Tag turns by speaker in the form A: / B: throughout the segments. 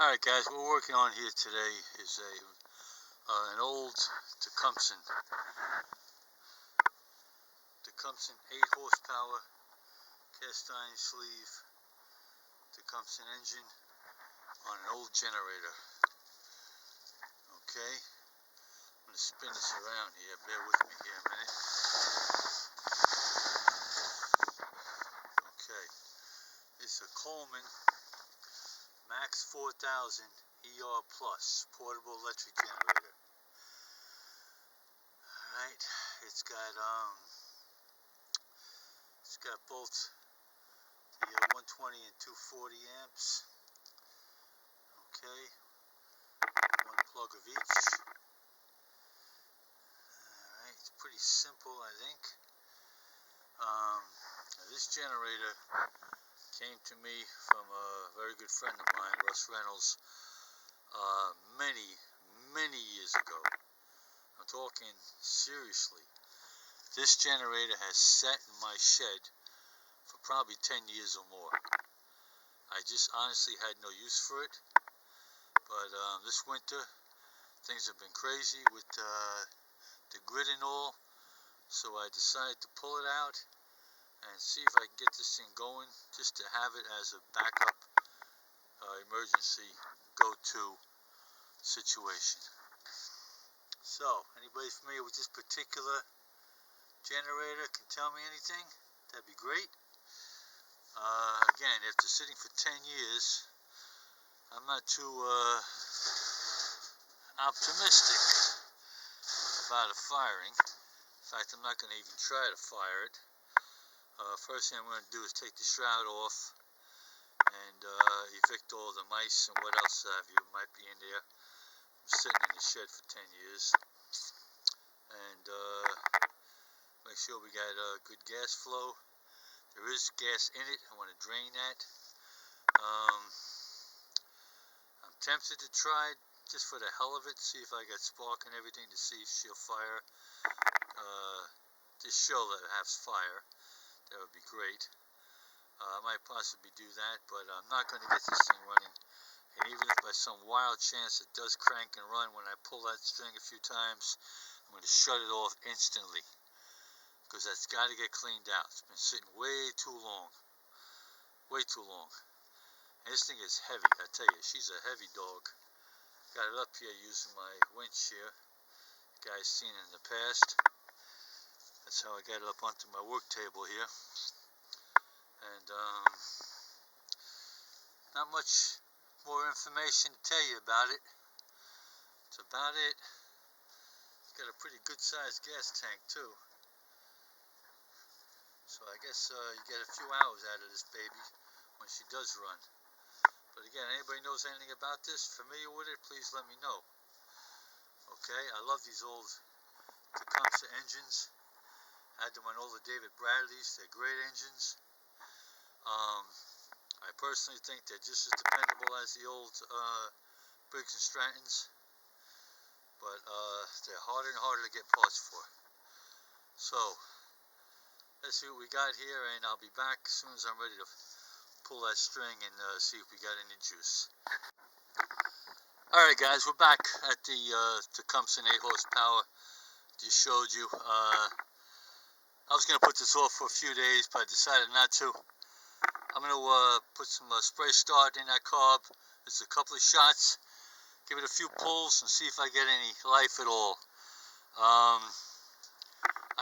A: Alright guys, what we're working on here today is an old Tecumseh 8 horsepower cast iron sleeve Tecumseh engine on an old generator. Okay, I'm going to spin this around here, bear with me here a minute. Okay, it's a Coleman Max 4000 ER Plus portable electric generator. Alright, it's got both the 120 and 240 amps. Okay, one plug of each. Alright, it's pretty simple, I think. This generator came to me from a very good friend of mine, Russ Reynolds, many years ago. I'm talking seriously. This generator has sat in my shed for probably 10 years or more. I just honestly had no use for it, but this winter things have been crazy with the grid and all, so I decided to pull it out and see if I can get this thing going, just to have it as a backup emergency go-to situation. So, anybody familiar with this particular generator can tell me anything? That'd be great. Again, after sitting for 10 years, I'm not too optimistic about it firing. In fact, I'm not going to even try to fire it. First thing I'm going to do is take the shroud off and evict all the mice and what else have you might be in there. I'm sitting in the shed for 10 years. And make sure we got good gas flow. There is gas in it. I want to drain that. I'm tempted to try just for the hell of it, see if I got spark and everything, to see if she'll fire. Just show that it has fire. That would be great. I might possibly do that, but I'm not going to get this thing running. And even if by some wild chance it does crank and run, when I pull that string a few times, I'm going to shut it off instantly, because that's got to get cleaned out. It's been sitting way too long. Way too long. And this thing is heavy, I tell you. She's a heavy dog. Got it up here using my winch here. You guys seen it in the past. That's how I got it up onto my work table here. And not much more information to tell you about it. That's about it. It's got a pretty good sized gas tank too. So I guess you get a few hours out of this baby when she does run. But again, anybody knows anything about this, familiar with it, please let me know. Okay, I love these old Tecumseh engines. I had them on all the David Bradleys. They're great engines. I personally think they're just as dependable as the old Briggs and Strattons, but they're harder and harder to get parts for. So let's see what we got here, and I'll be back as soon as I'm ready to pull that string and see if we got any juice. Alright guys, we're back at the Tecumseh 8 horsepower. Just showed you. I was going to put this off for a few days, but I decided not to. I'm going to put some spray start in that carb. Just a couple of shots. Give it a few pulls and see if I get any life at all.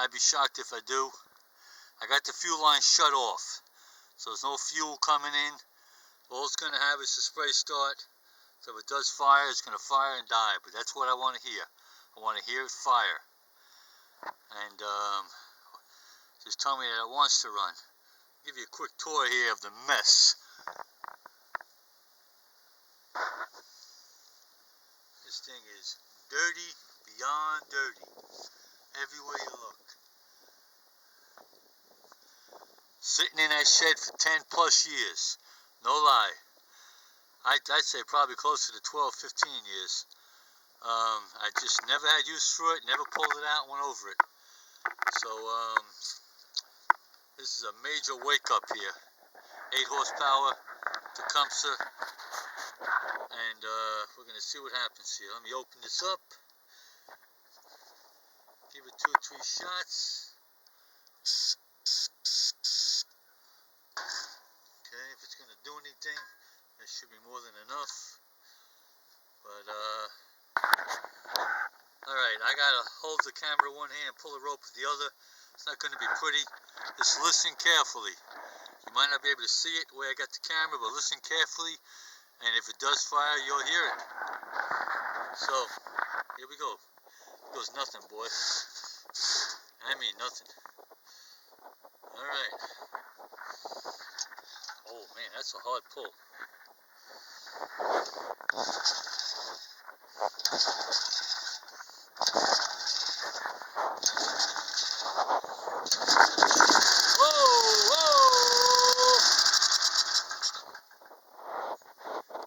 A: I'd be shocked if I do. I got the fuel line shut off, so there's no fuel coming in. All it's going to have is the spray start. So if it does fire, it's going to fire and die. But that's what I want to hear. I want to hear it fire. And just tell me that it wants to run. Give you a quick tour here of the mess. This thing is dirty beyond dirty. Everywhere you look. Sitting in that shed for 10 plus years. No lie. I'd say probably closer to 12, 15 years. I just never had use for it, never pulled it out, went over it. So, this is a major wake up here. 8 horsepower, Tecumseh, and we're going to see what happens here. Let me open this up, give it 2 or 3 shots. Okay, if it's going to do anything, that should be more than enough. But alright, I gotta hold the camera with one hand and pull the rope with the other. It's not going to be pretty. Just listen carefully. You might not be able to see it the way I got the camera, but listen carefully, and if it does fire, you'll hear it. So, here we go. It goes nothing, boy. I mean nothing. Alright. Oh man, that's a hard pull.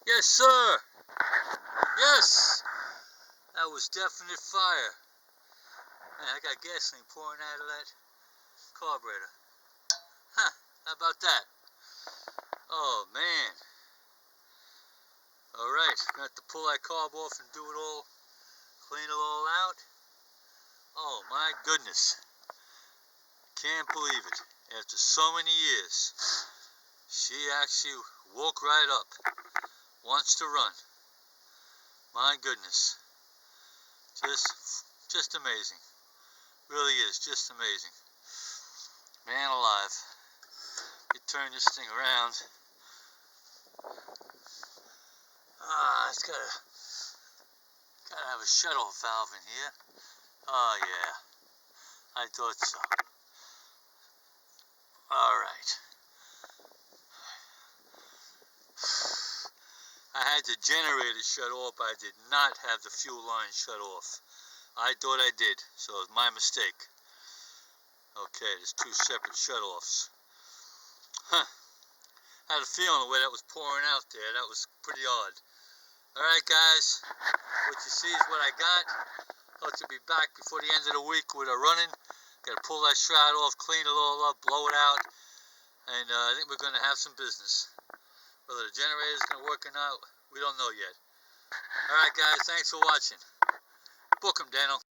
A: Yes, sir. Yes. That was definite fire. Man, I got gasoline pouring out of that carburetor. Huh, how about that? Oh, man. Alright, gonna have to pull that carb off and do it all, clean it all out. Oh, my goodness. Can't believe it. After so many years, she actually woke right up. Wants to run. My goodness. Just amazing. Really is just amazing. Man alive. You turn this thing around. It's gotta have a shut-off valve in here. Oh yeah. I thought so. Alright. I had the generator shut off, but I did not have the fuel line shut off. I thought I did, so it was my mistake. Okay, there's 2 separate shut-offs. Huh. I had a feeling the way that was pouring out there, that was pretty odd. Alright guys, what you see is what I got. Hope to be back before the end of the week with a running. Gotta pull that shroud off, clean it all up, blow it out, and I think we're gonna have some business. Whether the generator's gonna work or not, we don't know yet. Alright guys, thanks for watching. Book 'em, Daniel.